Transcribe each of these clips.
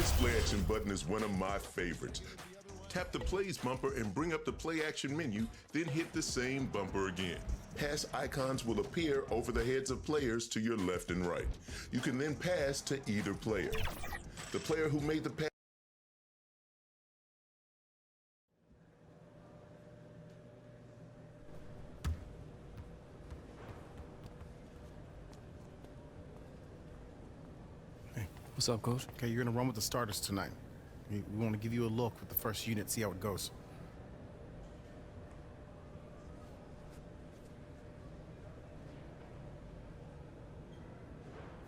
next play action button is one of my favorites. Tap the Plays bumper and bring up the Play Action menu, then hit the same bumper again. Pass icons will appear over the heads of players to your left and right. You can then pass to either player. The player who made the pass. What's up, Coach? Okay, you're gonna run with the starters tonight. We want to give you a look with the first unit, see how it goes.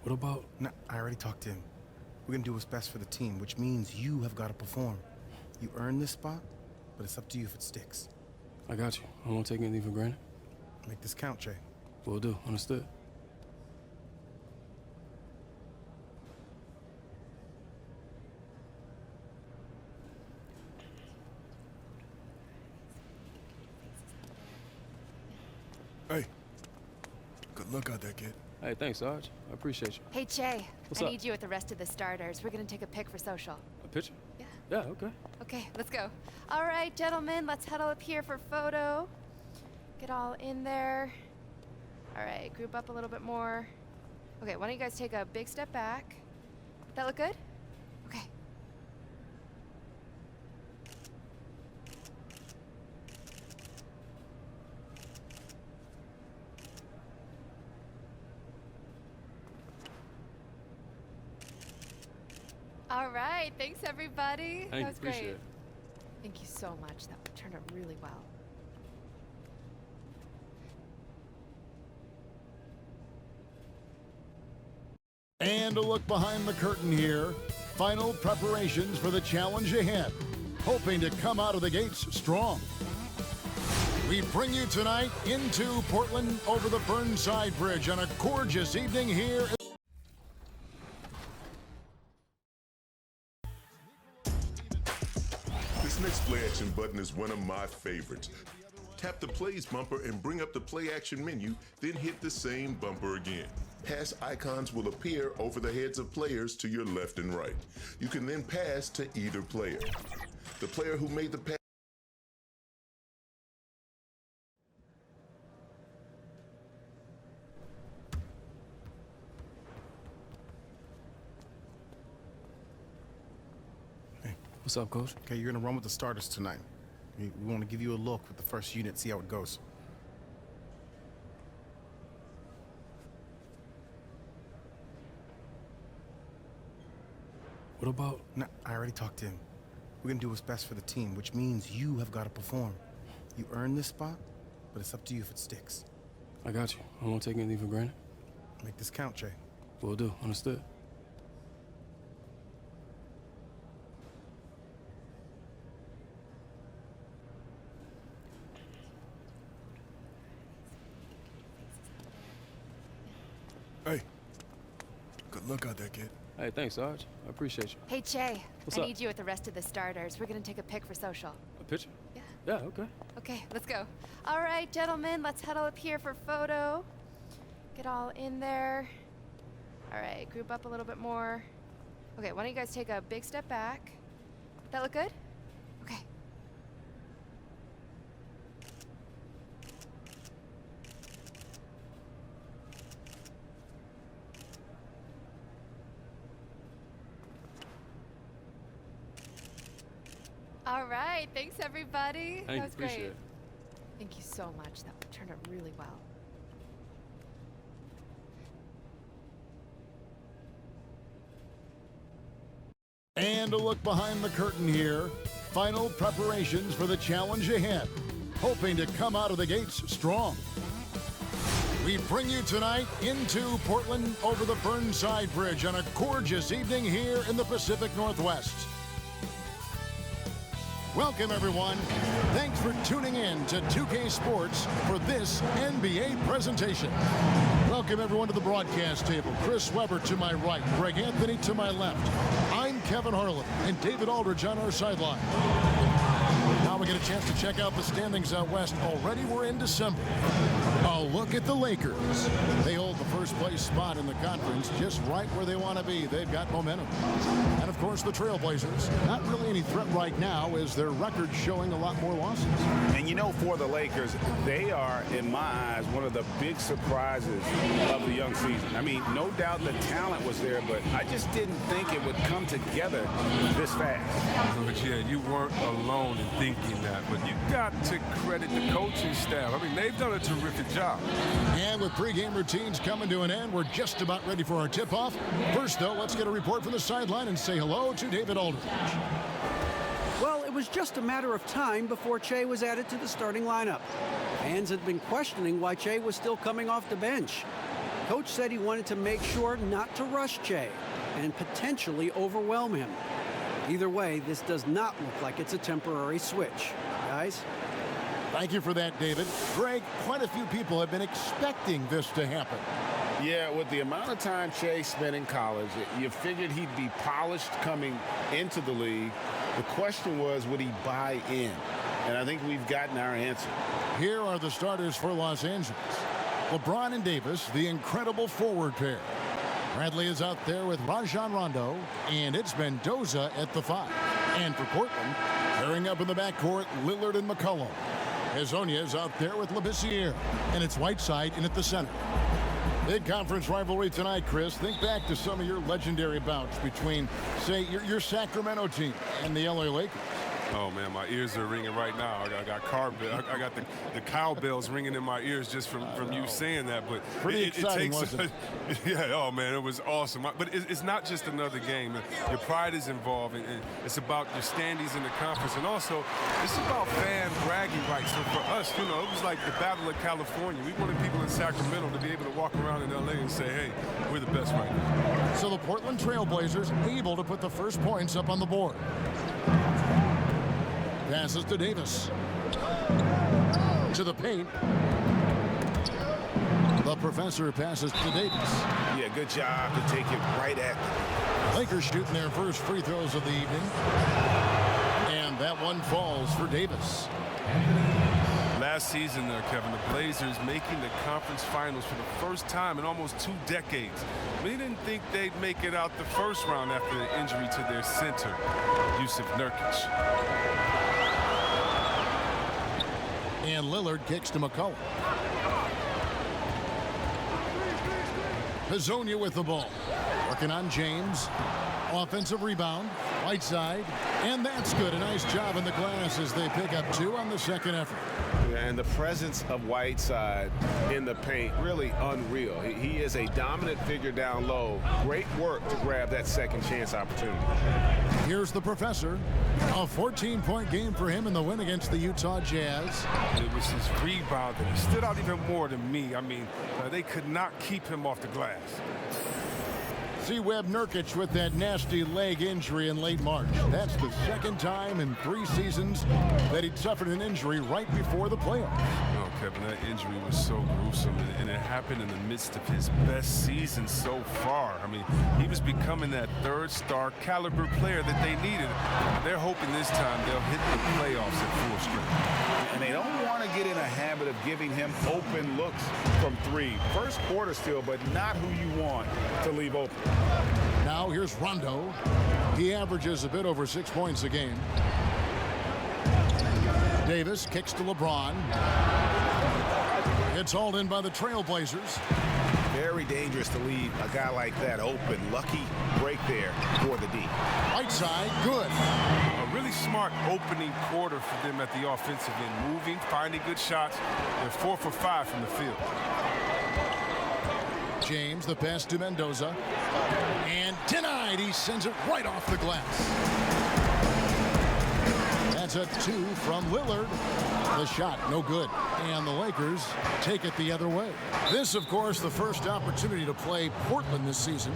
What about? No, I already talked to him. We're gonna do what's best for the team, which means you have got to perform. You earned this spot, but it's up to you if it sticks. I got you. I won't take anything for granted. Make this count, Jay. Will do. Understood. Hey, good luck out there, kid. Hey, thanks, Sarge. I appreciate you. Hey, Che. What's I up? need you with the rest of the starters. We're gonna take a pic for social. A picture? Yeah. Yeah, okay. Okay, let's go. All right, gentlemen, let's huddle up here for photo. Get all in there. All right, group up a little bit more. Okay, why don't you guys take a big step back? That look good? Okay. All right, thanks everybody. That was Appreciate great. it. Thank you so much. That turned out really well. And a look behind the curtain here. Final preparations for the challenge ahead. Hoping to come out of the gates strong. We bring you tonight into Portland over the Burnside Bridge on a gorgeous evening here. This next play action button is one of my favorites. Tap the Plays bumper and bring up the Play Action menu, then hit the same bumper again. Pass icons will appear over the heads of players to your left and right. You can then pass to either player. The player who made the pass. What's up, Coach? Okay, you're gonna run with the starters tonight. We want to give you a look with the first unit, see how it goes. What about? No, I already talked to him. We're gonna do what's best for the team, which means you have got to perform. You earned this spot, but it's up to you if it sticks. I got you. I won't take anything for granted. Make this count, Jay. Will do. Understood. Hey, good luck out there, kid. Hey, thanks, Sarge. I appreciate you. Hey, Che. What's I up? need you with the rest of the starters. We're gonna take a pic for social. A picture? Yeah. Yeah, okay. Okay, let's go. All right, gentlemen, let's huddle up here for photo. Get all in there. All right, group up a little bit more. Okay, why don't you guys take a big step back? That look good? Okay. All right, thanks everybody. That was Appreciate great. it. Thank you so much. That turned out really well. And a look behind the curtain here. Final preparations for the challenge ahead. Hoping to come out of the gates strong. We bring you tonight into Portland over the Burnside Bridge on a gorgeous evening here in the Pacific Northwest. Welcome, everyone. Thanks for tuning in to 2K Sports for this NBA presentation. Welcome, everyone, to the broadcast table. Chris Webber to my right, Greg Anthony to my left. I'm Kevin Harlan, and David Aldridge on our sideline. Now we get a chance to check out the standings out west. Already we're in December. A look at the Lakers. They hold the first place spot in the conference just right where they want to be. They've got momentum. And of course the Trailblazers, not really any threat right now as their record showing a lot more losses. And you know, for the Lakers, they are, in my eyes, one of the big surprises of the young season. I mean, no doubt the talent was there, but I just didn't think it would come together this fast. But yeah, you weren't alone in thinking that, but you got to credit the coaching staff. I mean, they've done a terrific job. And with pregame routines coming to an end, we're just about ready for our tip-off. First, though, let's get a report from the sideline and say hello to David Aldridge. Well, it was just a matter of time before Che was added to the starting lineup. Fans had been questioning why Che was still coming off the bench. Coach said he wanted to make sure not to rush Che and potentially overwhelm him. Either way, this does not look like it's a temporary switch. Guys? Thank you for that, David. Greg, quite a few people have been expecting this to happen. Yeah, with the amount of time Che spent in college, you figured he'd be polished coming into the league. The question was, would he buy in? And I think we've gotten our answer. Here are the starters for Los Angeles. LeBron and Davis, the incredible forward pair. Bradley is out there with Rajon Rondo, and it's Mendoza at the 5. And for Portland, pairing up in the backcourt, Lillard and McCollum. Hezonja is out there with Labissiere, and it's Whiteside in at the center. Big conference rivalry tonight, Chris. Think back to some of your legendary bouts between, say, your Sacramento team and the LA Lakers. Oh man, my ears are ringing right now. I got I got the cowbells ringing in my ears just from you saying that. But pretty exciting, wasn't it? Yeah. Oh man, it was awesome. But it's not just another game. Your pride is involved, and it's about your standings in the conference, and also it's about fan bragging rights. So for us, you know, it was like the Battle of California. We wanted people in Sacramento to be able to walk around in LA and say, "Hey, we're the best right now." So the Portland Trailblazers able to put the first points up on the board. Passes to Davis. To the paint. The professor passes to Davis. Yeah, good job to take it right at them. Lakers shooting their first free throws of the evening. And that one falls for Davis. Last season, Kevin, the Blazers making the conference finals for the first time in almost 2 decades. We didn't think they'd make it out the first round after the injury to their center, Yusuf Nurkic. And Lillard kicks to McCollum. Hezonja with the ball. Working on James. Offensive rebound. Right side. And that's good. A nice job in the glass as they pick up 2 on the second effort. And the presence of Whiteside in the paint, really unreal. He is a dominant figure down low. Great work to grab that second chance opportunity. Here's the professor. A 14-point game for him in the win against the Utah Jazz. It was his rebound that stood out even more to me. I mean, they could not keep him off the glass. See Webb Nurkic with that nasty leg injury in late March. That's the second time in 3 seasons that he'd suffered an injury right before the playoffs. Oh, Kevin, that injury was so gruesome, and it happened in the midst of his best season so far. I mean, he was becoming that third-star caliber player that they needed. They're hoping this time they'll hit the playoffs at full strength. And they don't want to get in a habit of giving him open looks from 3. First quarter still, but not who you want to leave open. Now here's Rondo. He averages a bit over 6 points a game. Davis kicks to LeBron. It's hauled in by the Trailblazers. Very dangerous to leave a guy like that open. Lucky break there for the D. Right side, good. A really smart opening quarter for them at the offensive end. Moving, finding good shots. They're 4 for 5 from the field. James, the pass to Mendoza. And denied. He sends it right off the glass. That's a 2 from Lillard. The shot, no good. And the Lakers take it the other way. This, of course, the first opportunity to play Portland this season.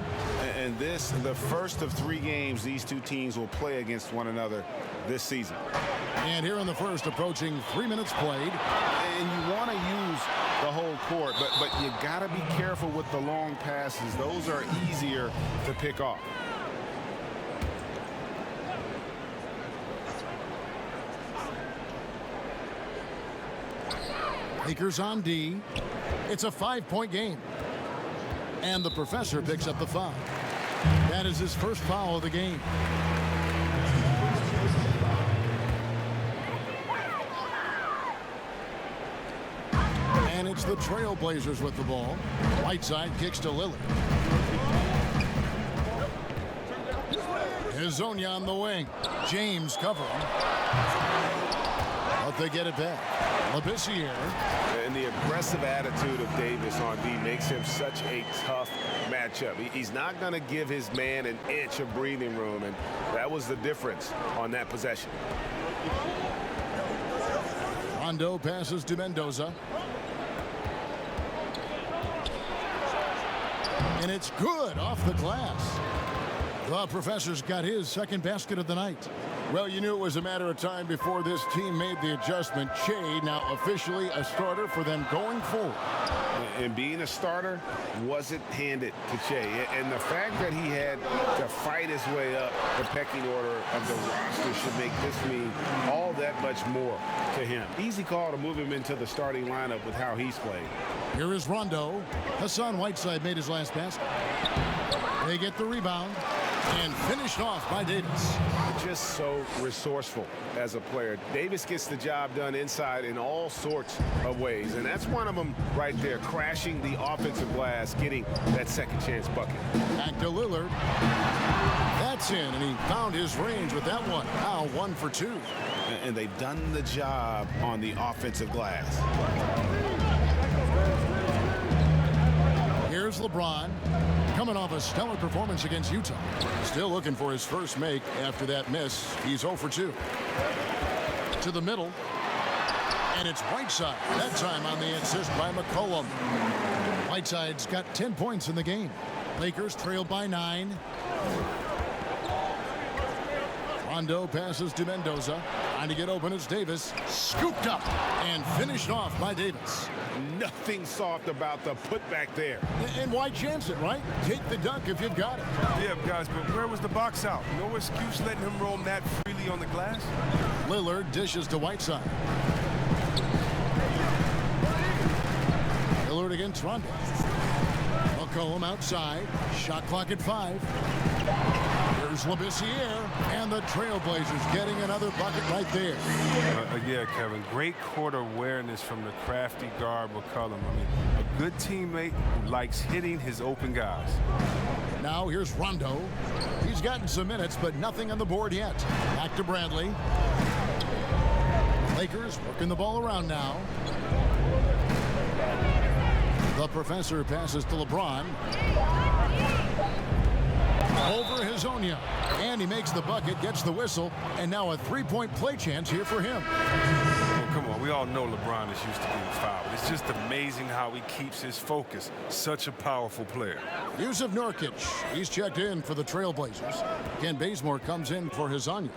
And this, the first of 3 games these 2 teams will play against one another this season. And here in the first, approaching 3 minutes played. And you want to use the whole court, but you got to be careful with the long passes. Those are easier to pick off. Lakers on D. It's a 5-point game. And the professor picks up the foul. That is his first foul of the game. And it's the Trailblazers with the ball. Whiteside kicks to Lillard. Hezonja on the wing. James covering. But they get it back. Labissiere. And the aggressive attitude of Davis on D makes him such a tough matchup. He's not going to give his man an inch of breathing room, and that was the difference on that possession. Rondo passes to Mendoza. And it's good off the glass. The professor's got his second basket of the night. Well, you knew it was a matter of time before this team made the adjustment. Che now officially a starter for them going forward. And being a starter wasn't handed to Che. And the fact that he had to fight his way up the pecking order of the roster should make this mean all that much more to him. Easy call to move him into the starting lineup with how he's played. Here is Rondo. Hassan Whiteside made his last basket. They get the rebound and finished off by Davis. Just so resourceful as a player. Davis gets the job done inside in all sorts of ways, and that's one of them right there, crashing the offensive glass, getting that second chance bucket. Back to Lillard. That's in, and he found his range with that one. Now 1 for 2. And they've done the job on the offensive glass. Here's LeBron, coming off a stellar performance against Utah. Still looking for his first make after that miss. He's 0 for 2. To the middle. And it's Whiteside. That time on the assist by McCollum. Whiteside's got 10 points in the game. Lakers trail by 9. Rondo passes to Mendoza. Trying to get open is Davis. Scooped up and finished off by Davis. Nothing soft about the putback there. And why chance it, right? Take the dunk if you've got it. Yeah, guys, but where was the box out? No excuse letting him roam that freely on the glass. Lillard dishes to Whiteside. Lillard against Rondo. McCollum outside. Shot clock at 5. Here's Labissiere, and the Trailblazers getting another bucket right there. Yeah, Kevin, great court awareness from the crafty guard McCollum. I mean, a good teammate who likes hitting his open guys. Now here's Rondo. He's gotten some minutes, but nothing on the board yet. Back to Bradley. Lakers working the ball around now. The professor passes to LeBron. Over Hezonja, and he makes the bucket, gets the whistle, and now a 3-point play chance here for him. Oh, come on, we all know LeBron is used to being fouled. It's just amazing how he keeps his focus. Such a powerful player. Yusuf Nurkic, he's checked in for the Trailblazers. Ken Bazemore comes in for Hezonja.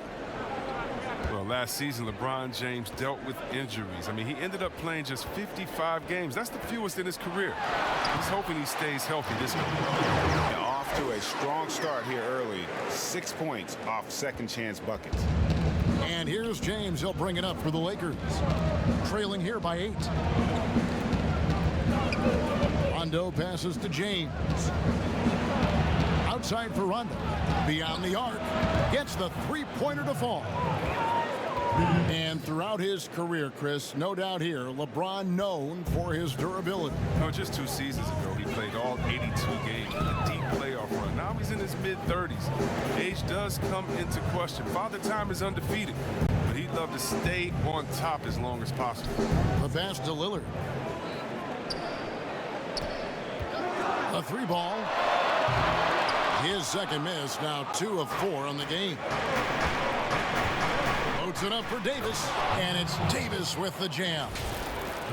Well, last season, LeBron James dealt with injuries. I mean, he ended up playing just 55 games. That's the fewest in his career. He's hoping he stays healthy this year. Off to a strong start here early. 6 points off second chance buckets. And here's James. He'll bring it up for the Lakers. Trailing here by 8. Rondo passes to James. Outside for Rondo. Beyond the arc. Gets the 3-pointer to fall. And throughout his career, Chris, no doubt here, LeBron known for his durability. No, just 2 seasons ago, he played all 82 games in a deep playoff run. Now he's in his mid-30s. Age does come into question. Father Time is undefeated, but he'd love to stay on top as long as possible. The pass to Lillard. A 3-ball. His second miss, now 2 of 4 on the game. Loads it up for Davis, and it's Davis with the jam.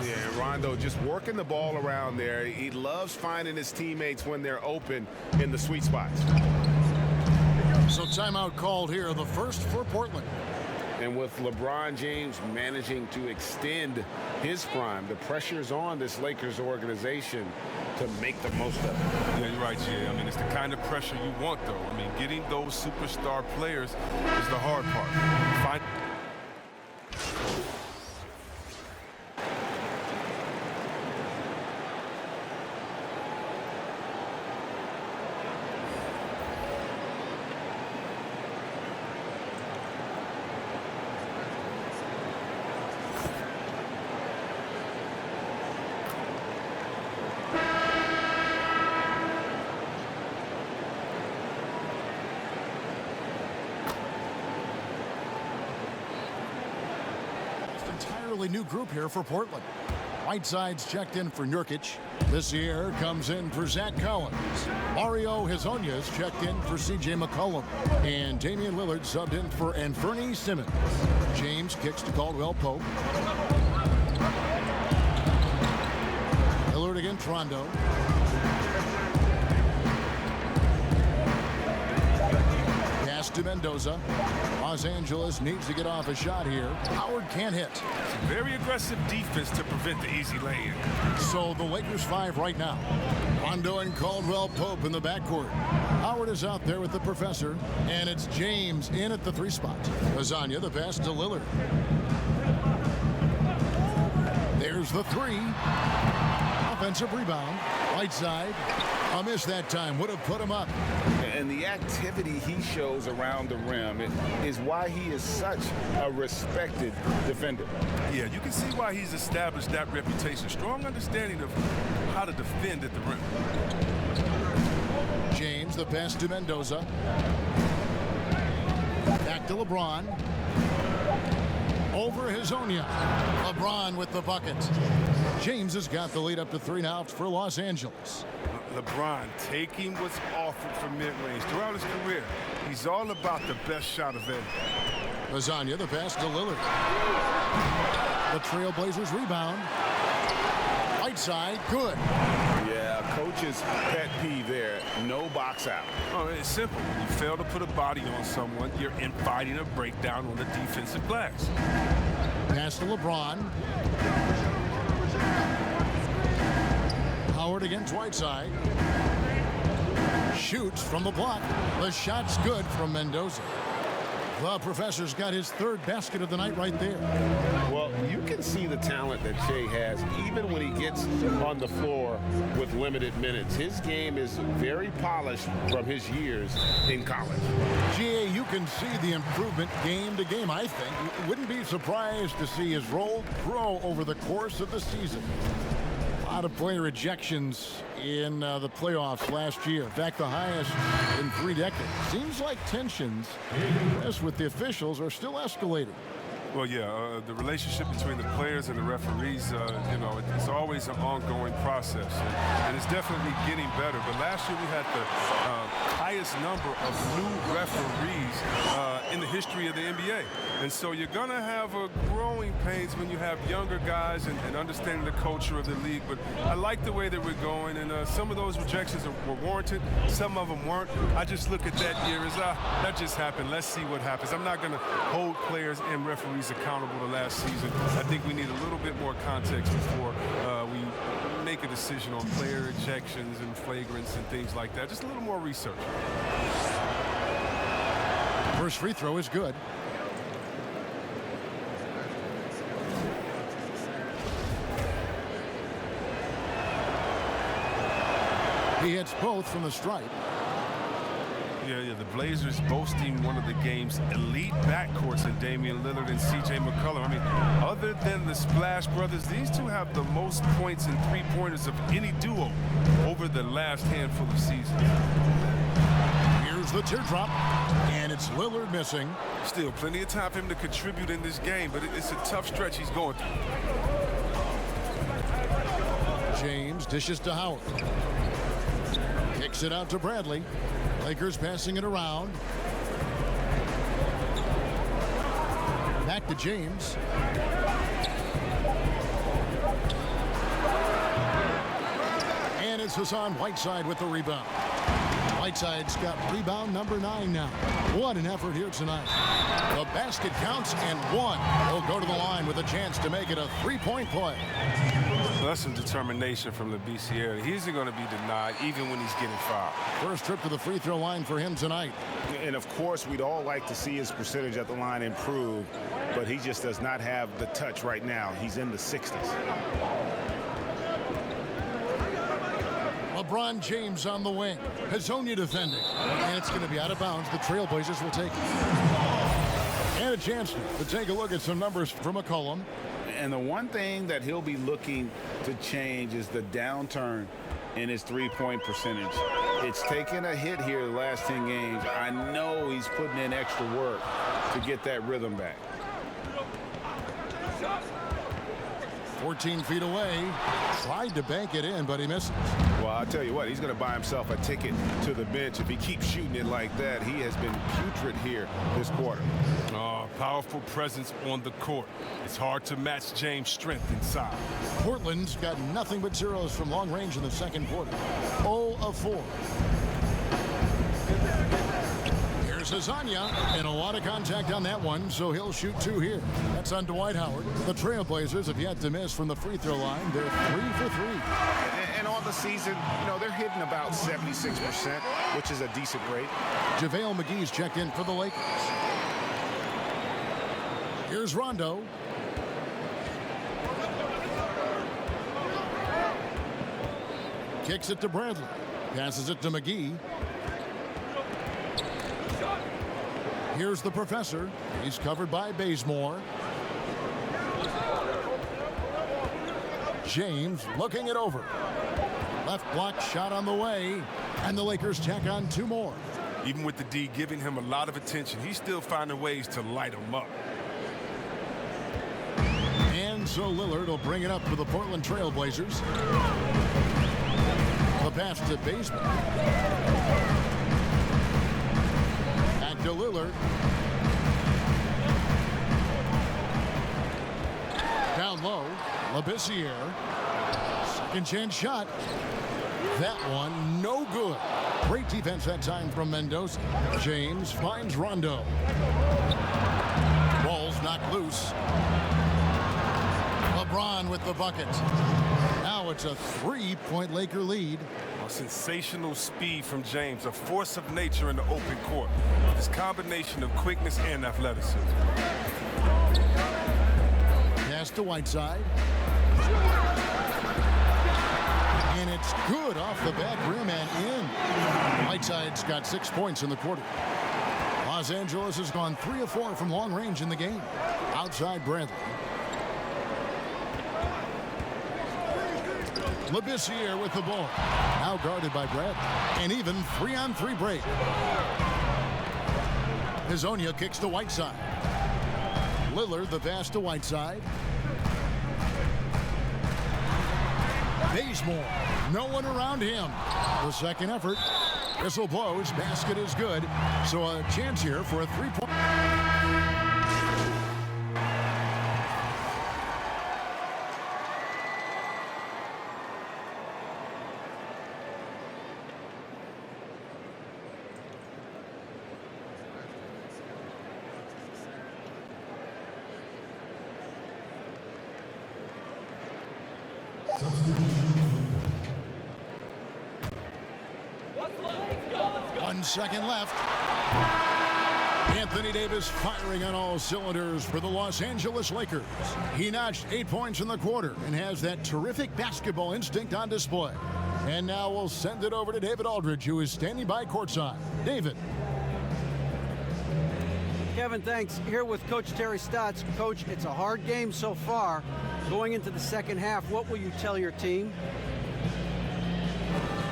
Yeah, and Rondo just working the ball around there. He loves finding his teammates when they're open in the sweet spots. So timeout called here, the first for Portland. And with LeBron James managing to extend his prime, the pressure's on this Lakers organization to make the most of it. Yeah, you're right, Jay. I mean, it's the kind of pressure you want, though. I mean, getting those superstar players is the hard part. entirely new group here for Portland. Whiteside's checked in for Nurkic. This comes in for Zach Collins. Mario Hezonja's checked in for C.J. McCollum. And Damian Lillard subbed in for Anthony Simmons. James kicks to Caldwell Pope. Lillard against Rondo. Pass to Mendoza. Los Angeles needs to get off a shot here. Howard can't hit. Very aggressive defense to prevent the easy lay-in. So the Lakers 5 right now. Rondo and Caldwell Pope in the backcourt. Howard is out there with the professor, and it's James in at the 3 spot. Lasagna, the pass to Lillard. There's the 3. Offensive rebound. Right side. A miss that time. Would have put him up. And the activity he shows around the rim is why he is such a respected defender. Yeah, you can see why he's established that reputation. Strong understanding of how to defend at the rim. James, the pass to Mendoza. Back to LeBron. Over Hezonja. LeBron with the bucket. James has got the lead up to 3 now for Los Angeles. LeBron taking what's offered from mid-range. Throughout his career, he's all about the best shot available. Lasagna, the pass to Lillard. The Trailblazers rebound. Right side, good. Yeah, coach's pet peeve there. No box out. Oh, it's simple. You fail to put a body on someone, you're inviting a breakdown on the defensive glass. Pass to LeBron. Howard against Whiteside. Shoots from the block. The shot's good from Mendoza. The professor's got his 3rd basket of the night right there. Well, you can see the talent that Shea has even when he gets on the floor with limited minutes. His game is very polished from his years in college. GA, you can see the improvement game to game, I think. Wouldn't be surprised to see his role grow over the course of the season. A lot of player ejections in the playoffs last year. In fact, the highest in 3 decades. Seems like tensions with the officials are still escalating. Well, yeah, the relationship between the players and the referees, it's always an ongoing process, and it's definitely getting better. But last year we had the highest number of new referees in the history of the NBA. And so you're going to have a growing pains when you have younger guys and understanding the culture of the league. But I like the way that we're going, and some of those rejections were warranted. Some of them weren't. I just look at that year as, that just happened. Let's see what happens. I'm not going to hold players and referees accountable to last season. I think we need a little bit more context before we make a decision on player ejections and flagrants and things like that. Just a little more research. First free throw is good. He hits both from the stripe. Yeah, the Blazers boasting one of the game's elite backcourts in Damian Lillard and C.J. McCollum. I mean, other than the Splash Brothers, these two have the most points and 3-pointers of any duo over the last handful of seasons. Here's the teardrop, and it's Lillard missing. Still plenty of time for him to contribute in this game, but it's a tough stretch he's going through. James dishes to Howard. Kicks it out to Bradley. Lakers passing it around. Back to James. And it's Hassan Whiteside with the rebound. Whiteside's got rebound number 9 now. What an effort here tonight. The basket counts, and 1 will go to the line with a chance to make it a 3-point play. Well, that's some determination from the BC area. He isn't going to be denied even when he's getting fouled. First trip to the free throw line for him tonight. And of course, we'd all like to see his percentage at the line improve, but he just does not have the touch right now. He's in the 60s. LeBron James on the wing. Hezonja defending. And it's going to be out of bounds. The Trailblazers will take it. And a chance to take a look at some numbers from McCollum. And the one thing that he'll be looking to change is the downturn in his 3-point percentage. It's taken a hit here the last 10 games. I know he's putting in extra work to get that rhythm back. 14 feet away. Tried to bank it in, but he misses. Well, I'll tell you what, he's going to buy himself a ticket to the bench. If he keeps shooting it like that, he has been putrid here this quarter. Powerful presence on the court. It's hard to match James' strength inside. Portland's got nothing but zeros from long range in the second quarter. 0 of 4. Here's Hazanya, and a lot of contact on that one, so he'll shoot 2 here. That's on Dwight Howard. The Trailblazers have yet to miss from the free throw line. They're 3 for 3. And on the season, you know, they're hitting about 76%, which is a decent rate. JaVale McGee's checked in for the Lakers. Here's Rondo. Kicks it to Bradley. Passes it to McGee. Here's the professor. He's covered by Bazemore. James looking it over. Left block shot on the way. And the Lakers tack on 2 more. Even with the D giving him a lot of attention, he's still finding ways to light him up. And so Lillard will bring it up for the Portland Trailblazers. The pass to Bazemore. Back to Lillard. Down low, Labissiere. Second chance shot. That one no good. Great defense that time from Mendoza. James finds Rondo. Ball's knocked loose. LeBron with the bucket. Now it's a 3-point Laker lead. A sensational speed from James, a force of nature in the open court. This combination of quickness and athleticism. Pass to Whiteside. And it's good off the back rim and in. Whiteside's got 6 points in the quarter. Los Angeles has gone 3 of 4 from long range in the game. Outside Bradley. Labissiere with the ball. Now guarded by Bradley. An even 3-on-3 break. Hazonia kicks to Whiteside. Lillard the pass to Whiteside. Bazemore. No one around him. The second effort. Whistle blows. Basket is good. So a chance here for a 3-point. One second left. Anthony Davis firing on all cylinders for the Los Angeles Lakers. He notched 8 points in the quarter and has that terrific basketball instinct on display. And now we'll send it over to David Aldridge, who is standing by courtside. David. Kevin, thanks. Here with Coach Terry Stotts. Coach, it's a hard game so far. Going into the second half, what will you tell your team?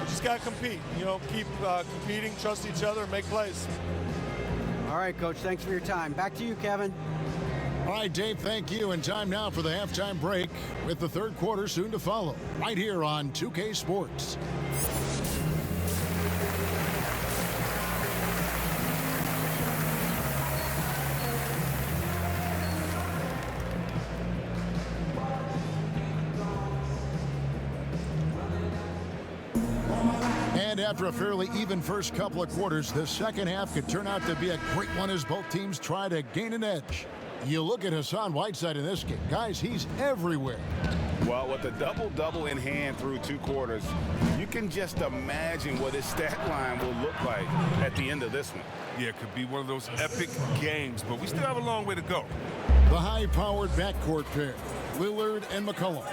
Just got to compete, you know, keep competing, trust each other, and make plays. All right, Coach, thanks for your time. Back to you, Kevin. All right, Dave, thank you. And time now for the halftime break with the third quarter soon to follow right here on 2K Sports. And after a fairly even first couple of quarters, the second half could turn out to be a great one as both teams try to gain an edge. You look at Hassan Whiteside in this game. Guys, he's everywhere. Well, with the double-double in hand through 2 quarters, you can just imagine what his stat line will look like at the end of this one. Yeah, it could be one of those epic games, but we still have a long way to go. The high-powered backcourt pair, Lillard and McCollum.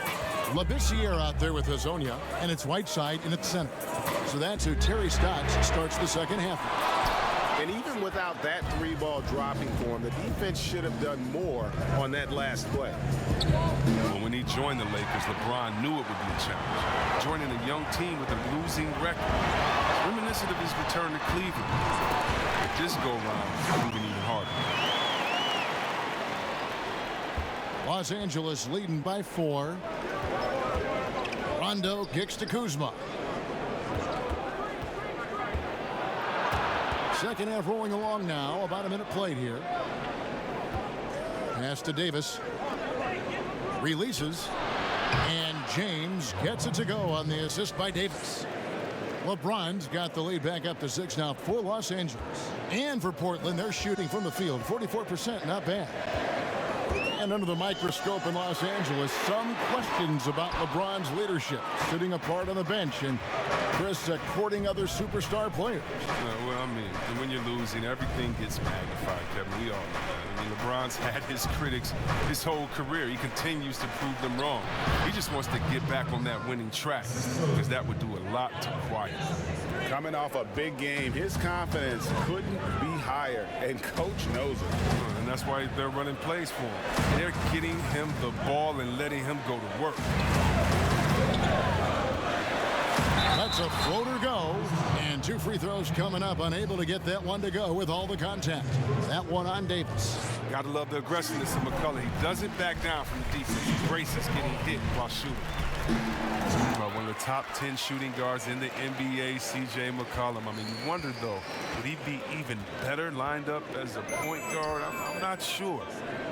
Labissiere out there with Hazonia, and it's Whiteside in its center. So that's who Terry Stotts starts the second half. And even without that 3-ball dropping for him, the defense should have done more on that last play. Well, when he joined the Lakers, LeBron knew it would be a challenge. Joining a young team with a losing record. Reminiscent of his return to Cleveland. But this go-round is moving even harder. Los Angeles leading by 4. Rondo kicks to Kuzma. Second half rolling along now. About a minute played here. Pass to Davis. Releases. And James gets it to go on the assist by Davis. LeBron's got the lead back up to 6 now for Los Angeles. And for Portland, they're shooting from the field. 44%, not bad. And under the microscope in Los Angeles, some questions about LeBron's leadership, sitting apart on the bench, and Chris courting other superstar players. Well, I mean, when you're losing, everything gets magnified, Kevin. We all know that. I mean, LeBron's had his critics his whole career. He continues to prove them wrong. He just wants to get back on that winning track because that would do a lot to quiet him. Coming off a big game, his confidence couldn't be higher, and coach knows it. And that's why they're running plays for him. They're getting him the ball and letting him go to work. That's a floater go, and 2 free throws coming up. Unable to get that one to go with all the contact. That one on Davis. Gotta love the aggressiveness of McCullough. He doesn't back down from the defense. He braces getting hit while shooting. One of the top 10 shooting guards in the NBA, C.J. McCollum. I mean, you wonder, though, would he be even better lined up as a point guard? I'm not sure.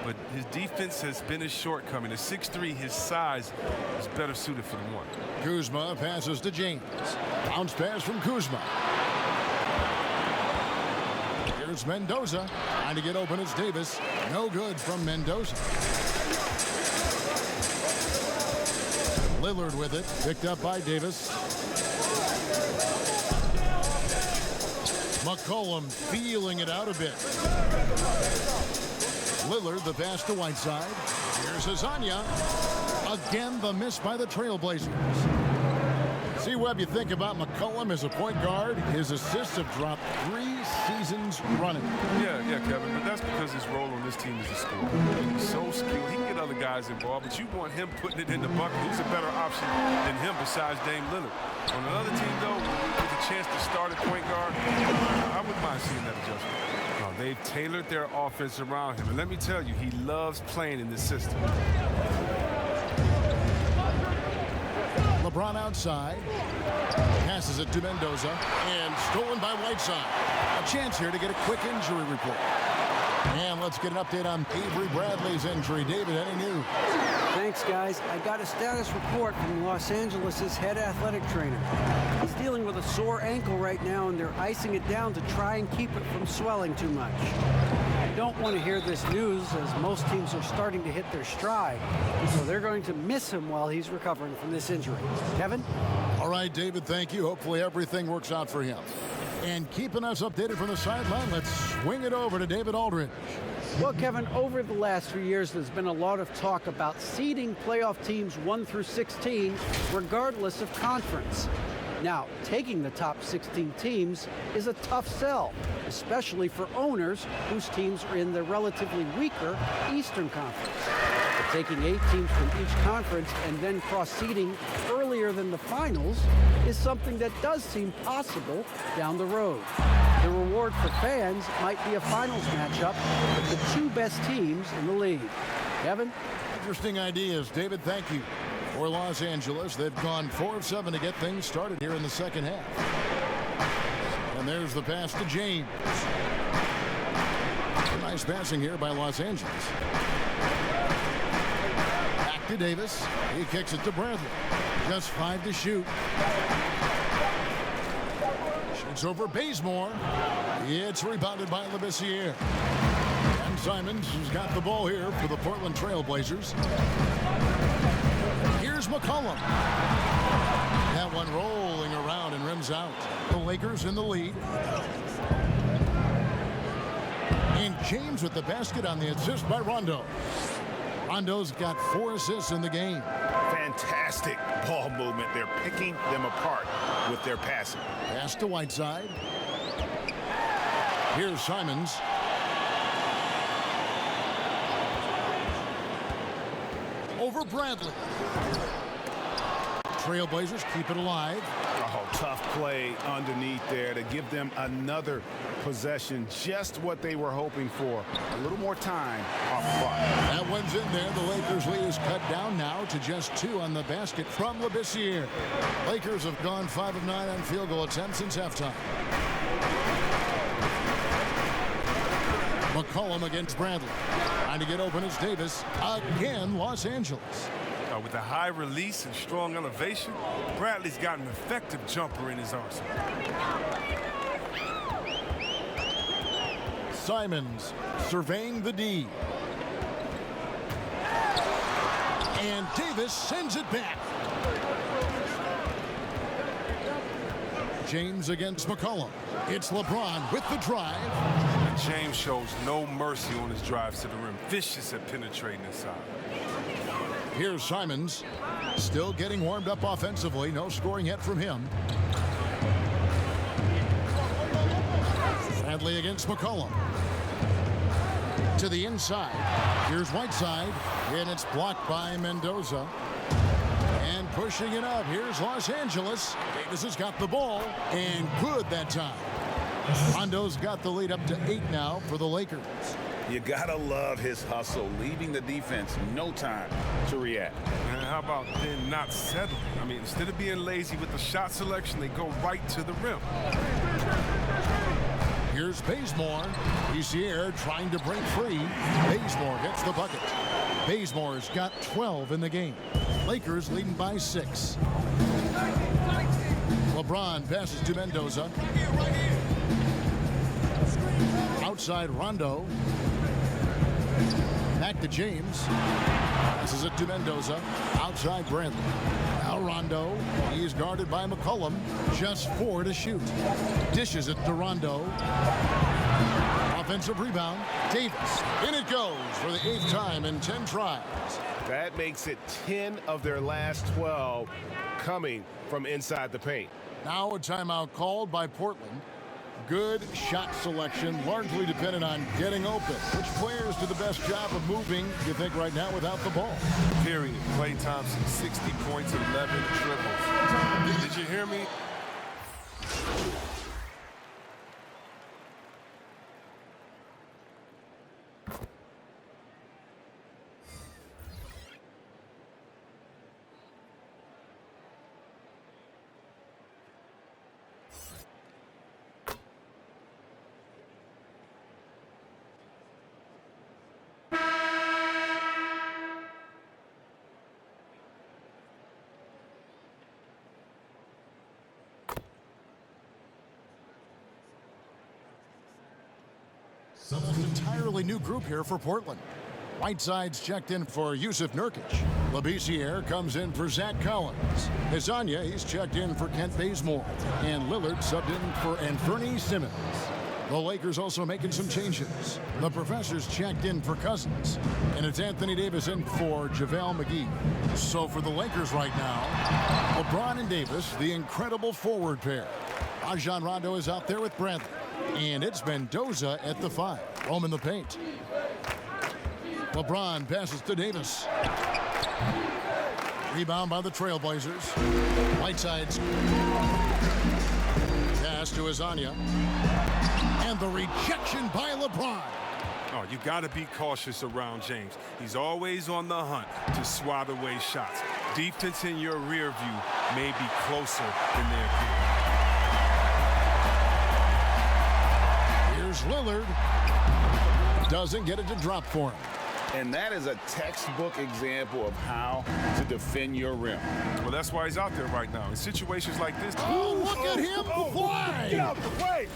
But his defense has been his shortcoming. At 6'3", his size is better suited for the one. Kuzma passes to James. Bounce pass from Kuzma. Here's Mendoza. Trying to get open as Davis. No good from Mendoza. Lillard with it. Picked up by Davis. McCollum feeling it out a bit. Lillard, the pass to Whiteside. Here's Azania. Again, the miss by the Trailblazers. See, Webb, you think about McCollum as a point guard. His assists have dropped 3 seasons running. Yeah, Kevin, but that's because his role on this team is a scorer. He's so skilled. He can get other guys involved, but you want him putting it in the bucket. Who's a better option than him besides Dame Lillard? On another team, though, with a chance to start at point guard, I wouldn't mind seeing that adjustment. They've tailored their offense around him, and let me tell you, he loves playing in this system. LeBron outside. Passes it to Mendoza. And stolen by Whiteside. A chance here to get a quick injury report. And let's get an update on Avery Bradley's injury. David, any news? Thanks, guys. I got a status report from Los Angeles' head athletic trainer. He's dealing with a sore ankle right now, and they're icing it down to try and keep it from swelling too much. I don't want to hear this news, as most teams are starting to hit their stride, so they're going to miss him while he's recovering from this injury. Kevin? All right, David, thank you. Hopefully everything works out for him. And keeping us updated from the sideline, let's swing it over to David Aldridge. Well, Kevin, over the last few years, there's been a lot of talk about seeding playoff teams 1 through 16, regardless of conference. Now, taking the top 16 teams is a tough sell, especially for owners whose teams are in the relatively weaker Eastern Conference. But taking 8 teams from each conference and then cross-seeding earlier than the finals is something that does seem possible down the road. The reward for fans might be a finals matchup with the 2 best teams in the league. Kevin? Interesting ideas. David, thank you. For Los Angeles, they've gone 4 of 7 to get things started here in the second half. And there's the pass to James. Nice passing here by Los Angeles. Back to Davis. He kicks it to Bradley. Just 5 to shoot. Shoots over Bazemore. It's rebounded by Labissiere. And Simons has got the ball here for the Portland Trailblazers. Here's McCollum. That one rolling around and rims out. The Lakers in the lead. And James with the basket on the assist by Rondo. Rondo's got 4 assists in the game. Fantastic ball movement. They're picking them apart with their passing. Pass to Whiteside. Here's Simons. Over Bradley. Trailblazers keep it alive. Oh, tough play underneath there to give them another possession, just what they were hoping for. A little more time off the clock. That one's in there. The Lakers' lead is cut down now to just 2 on the basket from Labissiere. Lakers have gone 5 of 9 on field goal attempts since halftime. McCollum against Bradley. Trying to get open is Davis. Again, Los Angeles. With a high release and strong elevation, Bradley's got an effective jumper in his arsenal. Simons surveying the D. And Davis sends it back. James against McCollum. It's LeBron with the drive. And James shows no mercy on his drives to the rim. Vicious at penetrating inside. Here's Simons, still getting warmed up offensively. No scoring yet from him. Bradley against McCollum. To the inside. Here's Whiteside, and it's blocked by Mendoza. And pushing it up. Here's Los Angeles. Davis has got the ball, and good that time. Rondo's got the lead up to 8 now for the Lakers. You gotta love his hustle, leaving the defense no time to react. And how about then not settling? I mean, instead of being lazy with the shot selection, they go right to the rim. Here's Bazemore. Labissiere trying to break free. Bazemore gets the bucket. Bazemore's got 12 in the game. Lakers leading by 6. LeBron passes to Mendoza. Outside Rondo. Back to James. Passes it to Mendoza. Outside Bradley. Now Rondo. He is guarded by McCollum. Just 4 to shoot. Dishes it to Rondo. Offensive rebound. Davis. In it goes for the 8th time in 10 tries. That makes it 10 of their last 12 coming from inside the paint. Now a timeout called by Portland. Good shot selection, largely dependent on getting open. Which players do the best job of moving, you think, right now without the ball? Period. Klay Thompson, 60 points, 11 dribbles. Did you hear me? An entirely new group here for Portland. Whiteside's checked in for Yusuf Nurkic. Labissiere comes in for Zach Collins. Hezonja, he's checked in for Kent Bazemore. And Lillard subbed in for Anthony Simmons. The Lakers also making some changes. The professor's checked in for Cousins. And it's Anthony Davis in for JaVale McGee. So for the Lakers right now, LeBron and Davis, the incredible forward pair. Rajon Rondo is out there with Bradley. And it's Mendoza at the 5. Home in the paint. LeBron passes to Davis. Rebound by the Trailblazers. Whiteside's pass to Hezonja. And the rejection by LeBron. Oh, you got to be cautious around James. He's always on the hunt to swat away shots. Defense in your rear view may be closer than they appear. Here's Lillard. Doesn't get it to drop for him. And that is a textbook example of how to defend your rim. Well, that's why he's out there right now. In situations like this. Oh, look at him fly! Get out the way!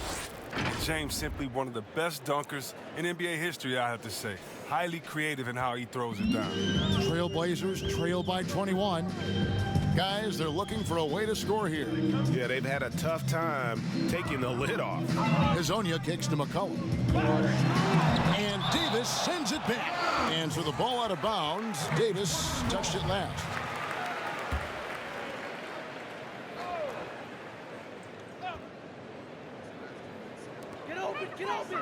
James simply one of the best dunkers in NBA history, I have to say. Highly creative in how he throws it down. Trailblazers trail by 21. Guys, they're looking for a way to score here. Yeah, they've had a tough time taking the lid off. Hezonja kicks to McCollum. And Davis sends it back. And for the ball out of bounds, Davis touched it last. Get open, get open!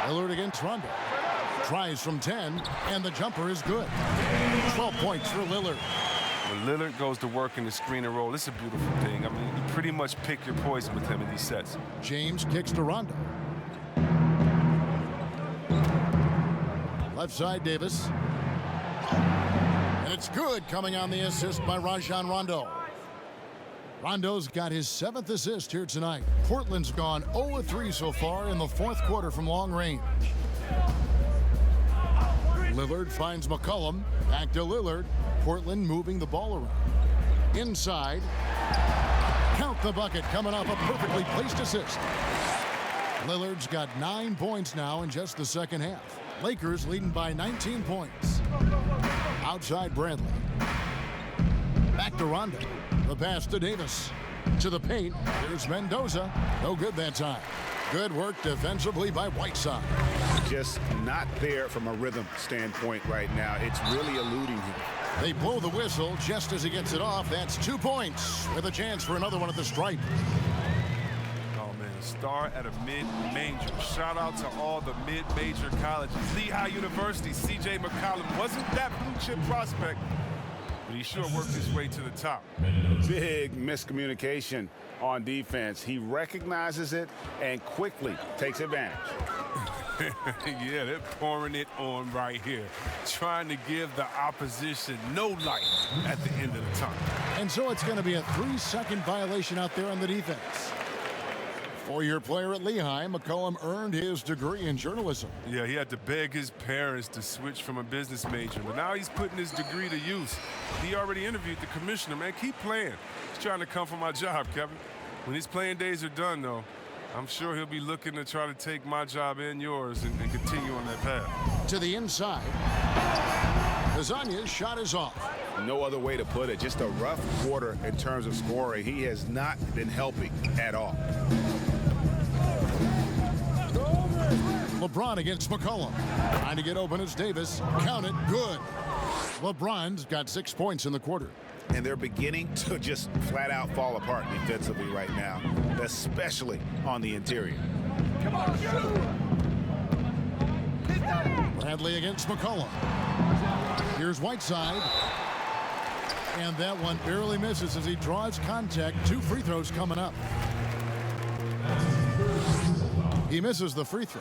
Lillard against Rondo. Tries from 10, and the jumper is good. 12 points for Lillard. When Lillard goes to work in the screen and roll, it's a beautiful thing. I mean, you pretty much pick your poison with him in these sets. James kicks to Rondo. Left side, Davis. And it's good, coming on the assist by Rajon Rondo. Rondo's got his 7th assist here tonight. Portland's gone 0-3 so far in the 4th quarter from long range. Lillard finds McCollum. Back to Lillard. Portland moving the ball around. Inside. Count the bucket, coming off a perfectly placed assist. Lillard's got 9 points now in just the second half. Lakers leading by 19 points. Outside Bradley. Back to Rondo. The pass to Davis. To the paint. Here's Mendoza. No good that time. Good work defensively by Whiteside. Just not there from a rhythm standpoint right now. It's really eluding him. They blow the whistle just as he gets it off. That's 2 points with a chance for another one at the stripe. Oh, man, star at a mid-major. Shout out to all the mid-major colleges. Lehigh University, C.J. McCollum wasn't that blue-chip prospect, but he sure worked his way to the top. Big miscommunication on defense. He recognizes it and quickly takes advantage. Yeah, they're pouring it on right here, trying to give the opposition no light at the end of the tunnel. And so it's going to be a 3-second violation out there on the defense. 4-year player at Lehigh, McCollum earned his degree in journalism. Yeah, he had to beg his parents to switch from a business major, but now he's putting his degree to use. He already interviewed the commissioner, man. Keep playing. He's trying to come for my job, Kevin. When his playing days are done, though, I'm sure he'll be looking to try to take my job and yours and continue on that path. To the inside. Lasagna's shot is off. No other way to put it. Just a rough quarter in terms of scoring. He has not been helping at all. LeBron against McCollum. Trying to get open as Davis. Count it. Good. LeBron's got 6 points in the quarter. And they're beginning to just flat out fall apart defensively right now, especially on the interior. Come on, shoot! Bradley against McCollum. Here's Whiteside. And that one barely misses as he draws contact. 2 free throws coming up. He misses the free throw.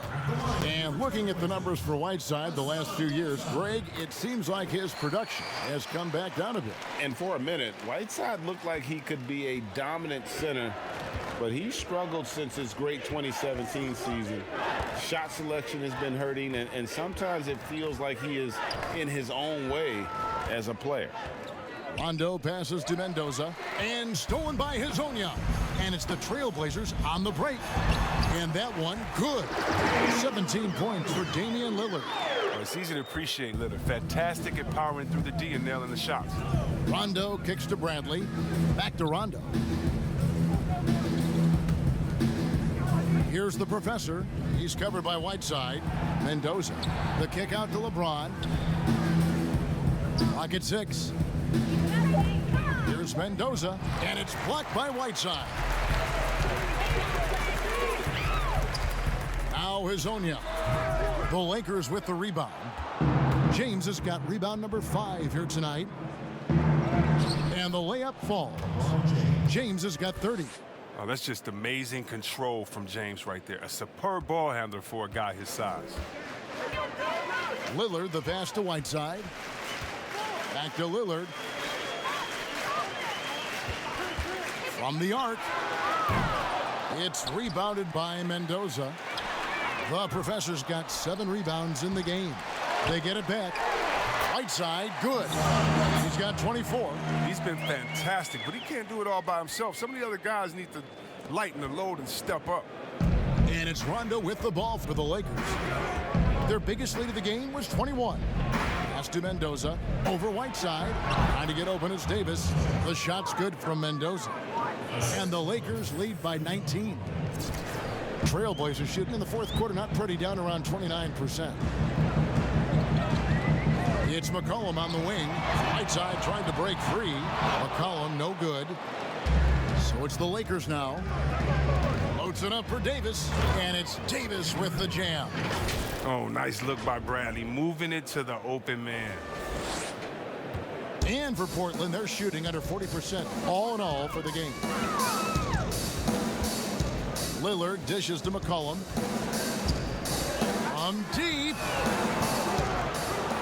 And looking at the numbers for Whiteside the last few years, Greg, it seems like his production has come back down a bit. And for a minute, Whiteside looked like he could be a dominant center, but he struggled since his great 2017 season. Shot selection has been hurting, and sometimes it feels like he is in his own way as a player. Rondo passes to Mendoza, and stolen by Hezonja. And it's the Trailblazers on the break. And that one, good. 17 points for Damian Lillard. Well, it's easy to appreciate Lillard. Fantastic at powering through the D and nailing the shots. Rondo kicks to Bradley. Back to Rondo. Here's the professor. He's covered by Whiteside. Mendoza. The kick out to LeBron. Clock at 6. Here's Mendoza, and it's blocked by Whiteside. Now Hezonja. The Lakers with the rebound. James has got rebound number 5 here tonight. And the layup falls. James has got 30. Oh, that's just amazing control from James right there. A superb ball handler for a guy his size. Lillard, the pass to Whiteside. Back to Lillard. From the arc. It's rebounded by Mendoza. The professor's got 7 rebounds in the game. They get it back. Whiteside, good. He's got 24. He's been fantastic, but he can't do it all by himself. Some of the other guys need to lighten the load and step up. And it's Rondo with the ball for the Lakers. Their biggest lead of the game was 21. Pass to Mendoza. Over Whiteside. Trying to get open is Davis. The shot's good from Mendoza. And the Lakers lead by 19. Trailblazers shooting in the 4th quarter, not pretty, down around 29%. It's McCollum on the wing. Whiteside trying to break free. McCollum no good. So it's the Lakers now. Loads it up for Davis, and it's Davis with the jam. Oh, nice look by Bradley, moving it to the open man. And for Portland, they're shooting under 40% all in all for the game. Lillard dishes to McCollum. From deep.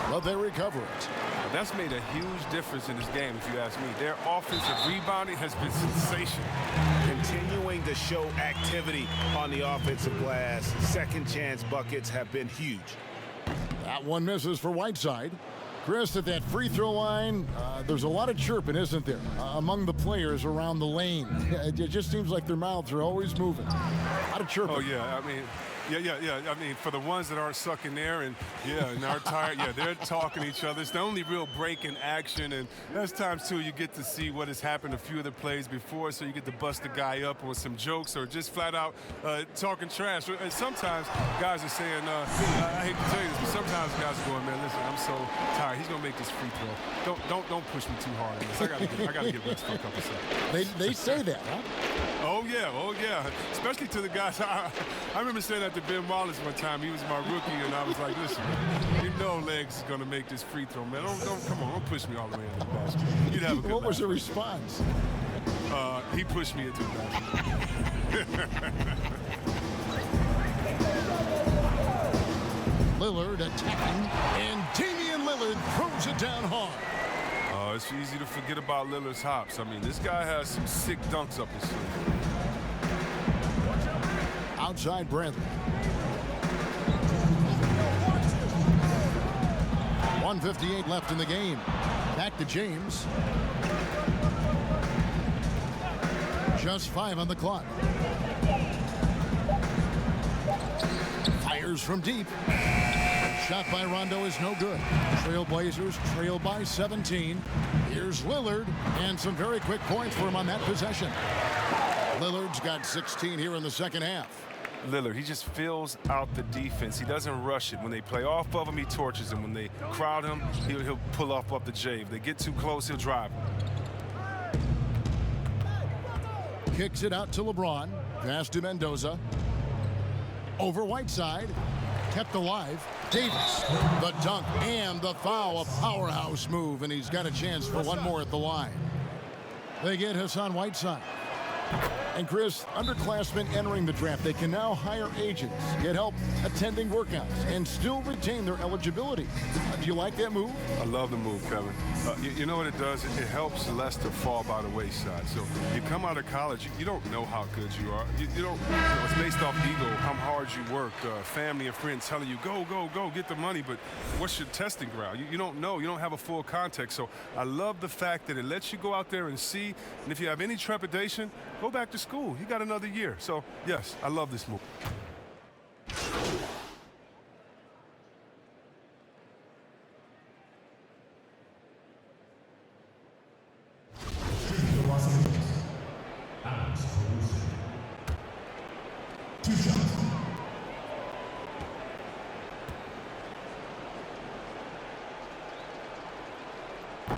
But they recover it. That's made a huge difference in this game, if you ask me. Their offensive rebounding has been sensational. Continuing to show activity on the offensive glass. Second chance buckets have been huge. That one misses for Whiteside. Chris, at that free throw line, there's a lot of chirping, isn't there, among the players around the lane. It just seems like their mouths are always moving. A lot of chirping. Oh, yeah. I mean, yeah. I mean, for the ones that aren't sucking there and aren't tired, they're talking to each other. It's the only real break in action, and there's times, too, you get to see what has happened a few of the plays before, so you get to bust the guy up with some jokes or just flat out talking trash. And sometimes guys are saying, I hate to tell you this, but sometimes guys are going, man, listen, I'm so tired. He's going to make this free throw. Don't push me too hard on this. I got to get rest for a couple seconds. They say that, huh? Oh, yeah. Especially to the guys. I remember saying that to Ben Wallace one time. He was my rookie, and I was like, listen, you know Legs is going to make this free throw, man. Come on, don't push me all the way into the basket. You'd have a good What was the response? He pushed me into the basket. Lillard attacking, and Damian Lillard throws it down hard. It's easy to forget about Lillard's hops. I mean, this guy has some sick dunks up his sleeve. Outside Bradley. 1:58 left in the game. Back to James. Just 5 on the clock. Fires from deep. Shot by Rondo is no good. Trailblazers trail by 17. Here's Lillard, and some very quick points for him on that possession. Lillard's got 16 here in the second half. Lillard, he just fills out the defense. He doesn't rush it. When they play off of him, he torches them. When they crowd him, he'll pull off the J. If they get too close, he'll drive them. Kicks it out to LeBron. Pass to Mendoza. Over Whiteside. Kept alive. Davis, the dunk and the foul, a powerhouse move, and he's got a chance for one more at the line. They get Hassan Whiteside. And Chris, underclassmen entering the draft, they can now hire agents, get help attending workouts, and still retain their eligibility. Do you like that move? I love the move, Kevin. You know what it does? It helps Lester fall by the wayside. So you come out of college, you don't know how good you are. You don't. It's based off ego, how hard you work, family and friends telling you, go, get the money. But what's your testing ground? You don't know. You don't have a full context. So I love the fact that it lets you go out there and see. And if you have any trepidation, go back to school. You got another year. So, yes, I love this move.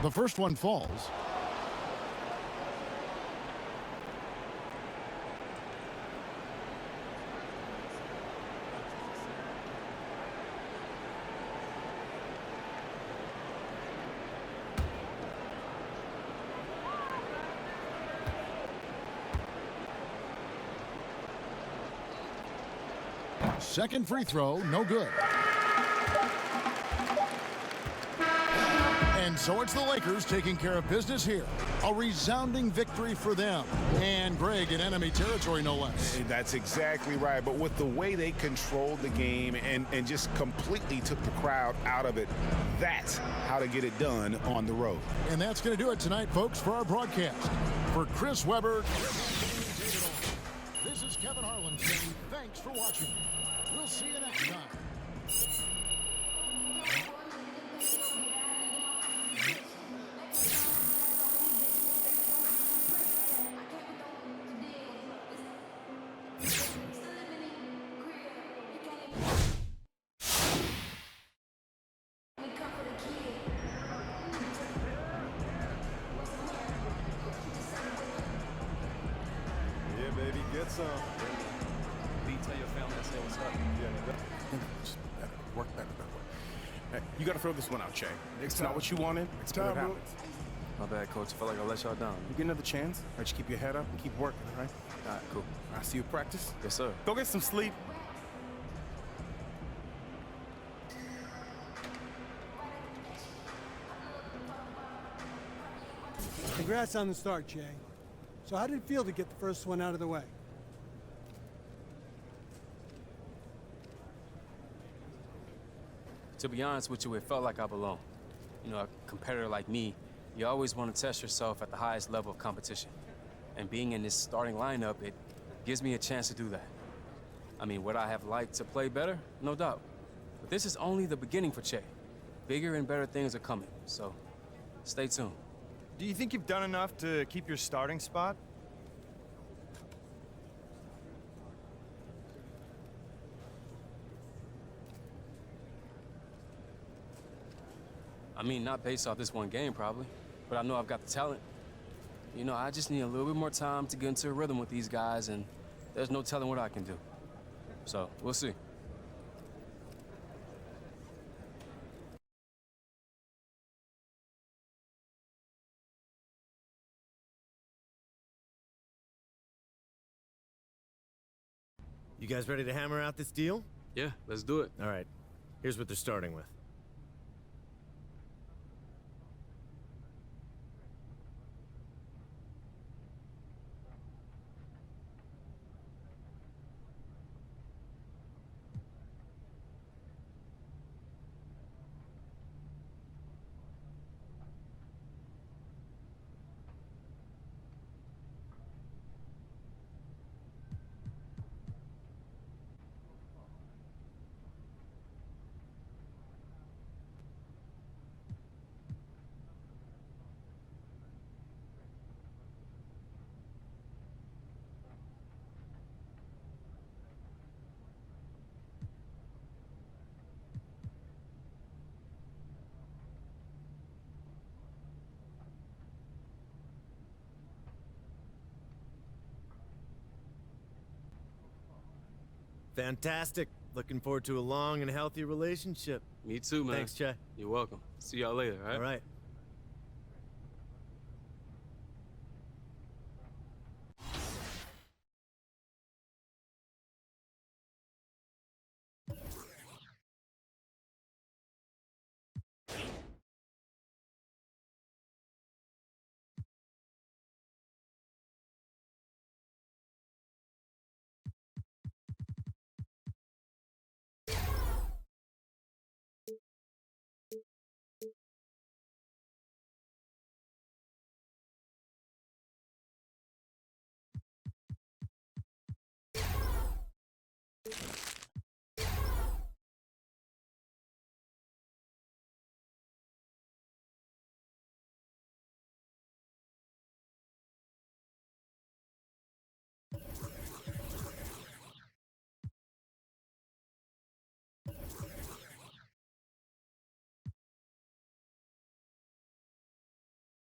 The first one falls. Second free throw, no good. And so it's the Lakers taking care of business here. A resounding victory for them. And Greg in enemy territory, no less. That's exactly right. But with the way they controlled the game and just completely took the crowd out of it, that's how to get it done on the road. And that's going to do it tonight, folks, for our broadcast. For Chris Webber, this is Kevin Harlan saying thanks for watching. We'll see you next time. Yeah, baby, get some. Tell your family I say what's up. Yeah, work better. Hey, you got to throw this one out, Che. It's not what you wanted. It's what happens. My bad, Coach. I felt like I let y'all down. You get another chance. All right, just keep your head up and keep working, all right? All right, cool. I'll see you at practice. Yes, sir. Go get some sleep. Congrats on the start, Jay. So how did it feel to get the first one out of the way? To be honest with you, it felt like I belonged. You know, a competitor like me, you always want to test yourself at the highest level of competition. And being in this starting lineup, it gives me a chance to do that. I mean, would I have liked to play better? No doubt. But this is only the beginning for Che. Bigger and better things are coming, so stay tuned. Do you think you've done enough to keep your starting spot? I mean, not based off this one game, probably. But I know I've got the talent. You know, I just need a little bit more time to get into a rhythm with these guys, and there's no telling what I can do. So, we'll see. You guys ready to hammer out this deal? Yeah, let's do it. All right. Here's what they're starting with. Fantastic. Looking forward to a long and healthy relationship. Me too, man. Thanks, Che. You're welcome. See y'all later, all right? All right.